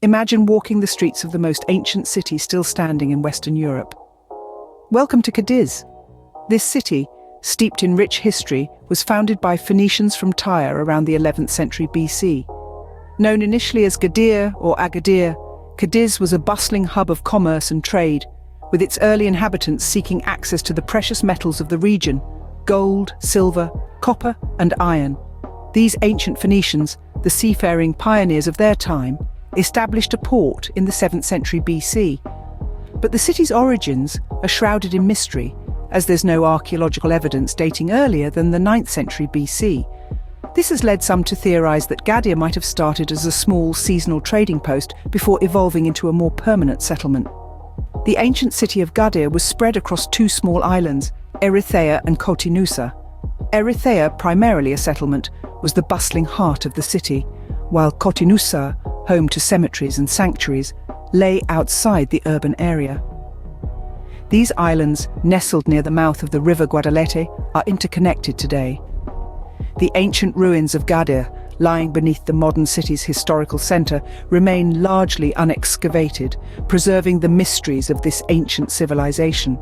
Imagine walking the streets of the most ancient city still standing in Western Europe. Welcome to Cadiz. This city, steeped in rich history, was founded by Phoenicians from Tyre around the 11th century BC. Known initially as Gadir or Agadir, Cadiz was a bustling hub of commerce and trade, with its early inhabitants seeking access to the precious metals of the region: gold, silver, copper, and iron. These ancient Phoenicians, the seafaring pioneers of their time, established a port in the 7th century BC. But the city's origins are shrouded in mystery, as there's no archaeological evidence dating earlier than the 9th century BC. This has led some to theorize that Gadir might have started as a small seasonal trading post before evolving into a more permanent settlement. The ancient city of Gadir was spread across two small islands, Erythea and Cotinusa. Erythea, primarily a settlement, was the bustling heart of the city, while Cotinusa, home to cemeteries and sanctuaries, lay outside the urban area. These islands, nestled near the mouth of the river Guadalete, are interconnected today. The ancient ruins of Gadir, lying beneath the modern city's historical centre, remain largely unexcavated, preserving the mysteries of this ancient civilization.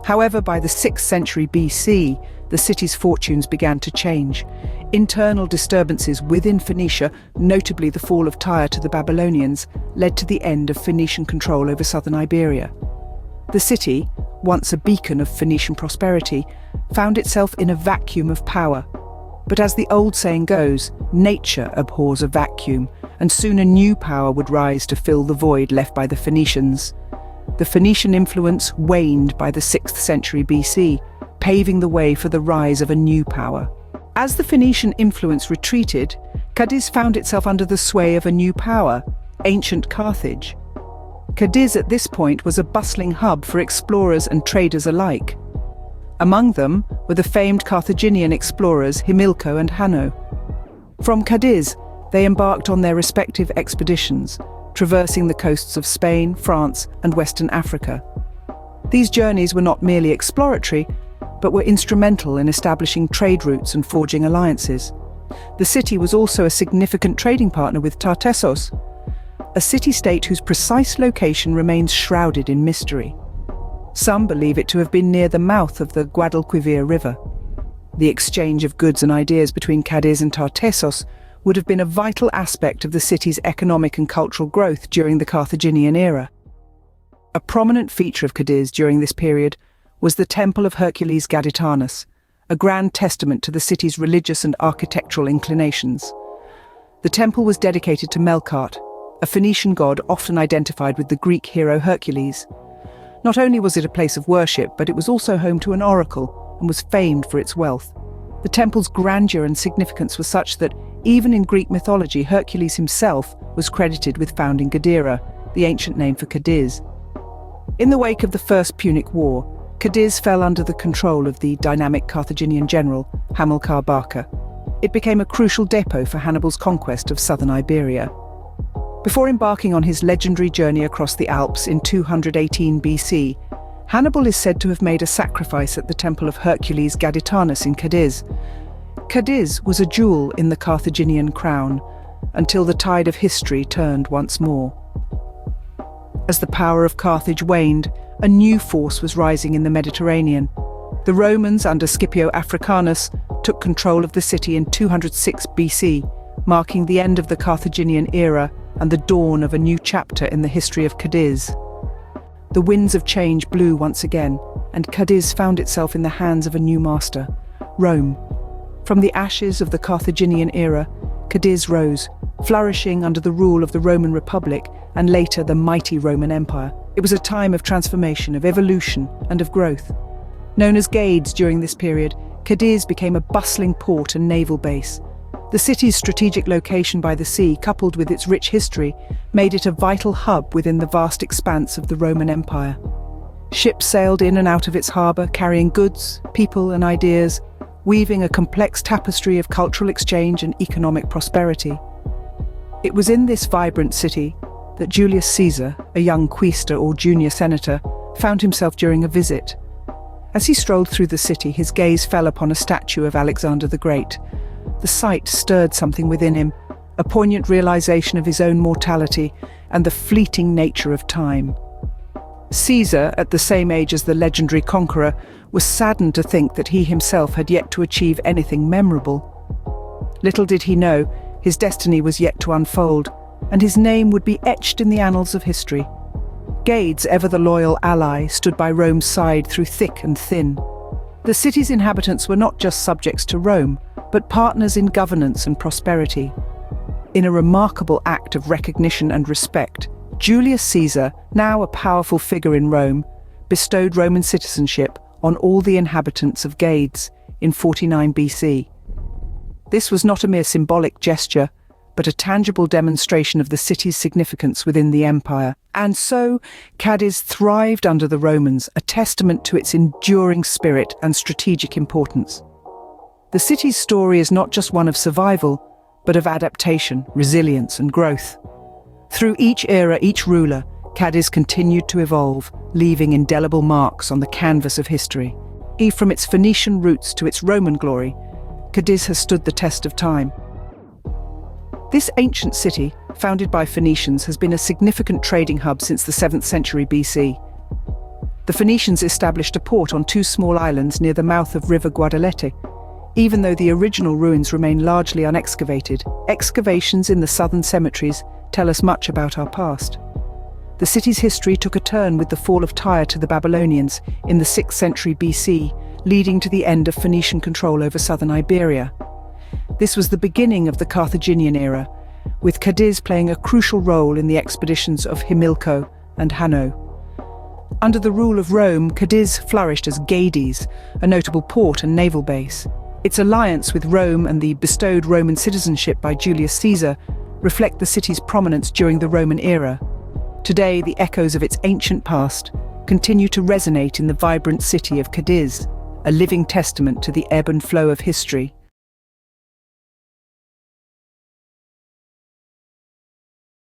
However, by the 6th century BC, the city's fortunes began to change. Internal disturbances within Phoenicia, notably the fall of Tyre to the Babylonians, led to the end of Phoenician control over southern Iberia. The city, once a beacon of Phoenician prosperity, found itself in a vacuum of power. But as the old saying goes, nature abhors a vacuum, and soon a new power would rise to fill the void left by the Phoenicians. The Phoenician influence waned by the 6th century BC, paving the way for the rise of a new power. As the Phoenician influence retreated, Cadiz found itself under the sway of a new power, ancient Carthage. Cadiz at this point was a bustling hub for explorers and traders alike. Among them were the famed Carthaginian explorers Himilco and Hanno. From Cadiz, they embarked on their respective expeditions, traversing the coasts of Spain, France, and Western Africa. These journeys were not merely exploratory, but were instrumental in establishing trade routes and forging alliances. The city was also a significant trading partner with Tartessos, a city-state whose precise location remains shrouded in mystery. Some believe it to have been near the mouth of the Guadalquivir River. The exchange of goods and ideas between Cadiz and Tartessos would have been a vital aspect of the city's economic and cultural growth during the Carthaginian era. A prominent feature of Cadiz during this period was the Temple of Hercules Gaditanus, a grand testament to the city's religious and architectural inclinations. The temple was dedicated to Melkart, a Phoenician god often identified with the Greek hero Hercules. Not only was it a place of worship, but it was also home to an oracle and was famed for its wealth. The temple's grandeur and significance were such that, even in Greek mythology, Hercules himself was credited with founding Gadira, the ancient name for Cadiz. In the wake of the First Punic War, Cadiz fell under the control of the dynamic Carthaginian general, Hamilcar Barca. It became a crucial depot for Hannibal's conquest of southern Iberia. Before embarking on his legendary journey across the Alps in 218 BC, Hannibal is said to have made a sacrifice at the Temple of Hercules Gaditanus in Cadiz. Cadiz was a jewel in the Carthaginian crown, until the tide of history turned once more. As the power of Carthage waned, a new force was rising in the Mediterranean. The Romans, under Scipio Africanus, took control of the city in 206 BC, marking the end of the Carthaginian era and the dawn of a new chapter in the history of Cadiz. The winds of change blew once again, and Cadiz found itself in the hands of a new master, Rome. From the ashes of the Carthaginian era, Cadiz rose, flourishing under the rule of the Roman Republic and later the mighty Roman Empire. It was a time of transformation, of evolution, and of growth. Known as Gades during this period, Cadiz became a bustling port and naval base. The city's strategic location by the sea, coupled with its rich history, made it a vital hub within the vast expanse of the Roman Empire. Ships sailed in and out of its harbour, carrying goods, people, and ideas, weaving a complex tapestry of cultural exchange and economic prosperity. It was in this vibrant city that Julius Caesar, a young quaestor or junior senator, found himself during a visit. As he strolled through the city, his gaze fell upon a statue of Alexander the Great. The sight stirred something within him, a poignant realization of his own mortality and the fleeting nature of time. Caesar, at the same age as the legendary conqueror, was saddened to think that he himself had yet to achieve anything memorable. Little did he know, his destiny was yet to unfold, and his name would be etched in the annals of history. Cadiz, ever the loyal ally, stood by Rome's side through thick and thin. The city's inhabitants were not just subjects to Rome, but partners in governance and prosperity. In a remarkable act of recognition and respect, Julius Caesar, now a powerful figure in Rome, bestowed Roman citizenship on all the inhabitants of Cadiz in 49 BC. This was not a mere symbolic gesture, but a tangible demonstration of the city's significance within the empire. And so, Cadiz thrived under the Romans, a testament to its enduring spirit and strategic importance. The city's story is not just one of survival, but of adaptation, resilience, and growth. Through each era, each ruler, Cadiz continued to evolve, leaving indelible marks on the canvas of history. From its Phoenician roots to its Roman glory, Cadiz has stood the test of time. This ancient city, founded by Phoenicians, has been a significant trading hub since the 7th century BC. The Phoenicians established a port on two small islands near the mouth of River Guadalete. Even though the original ruins remain largely unexcavated, excavations in the southern cemeteries tell us much about our past. The city's history took a turn with the fall of Tyre to the Babylonians in the 6th century BC, leading to the end of Phoenician control over southern Iberia. This was the beginning of the Carthaginian era, with Cadiz playing a crucial role in the expeditions of Himilco and Hanno. Under the rule of Rome, Cadiz flourished as Cadiz, a notable port and naval base. Its alliance with Rome and the bestowed Roman citizenship by Julius Caesar reflect the city's prominence during the Roman era. Today, the echoes of its ancient past continue to resonate in the vibrant city of Cadiz, a living testament to the ebb and flow of history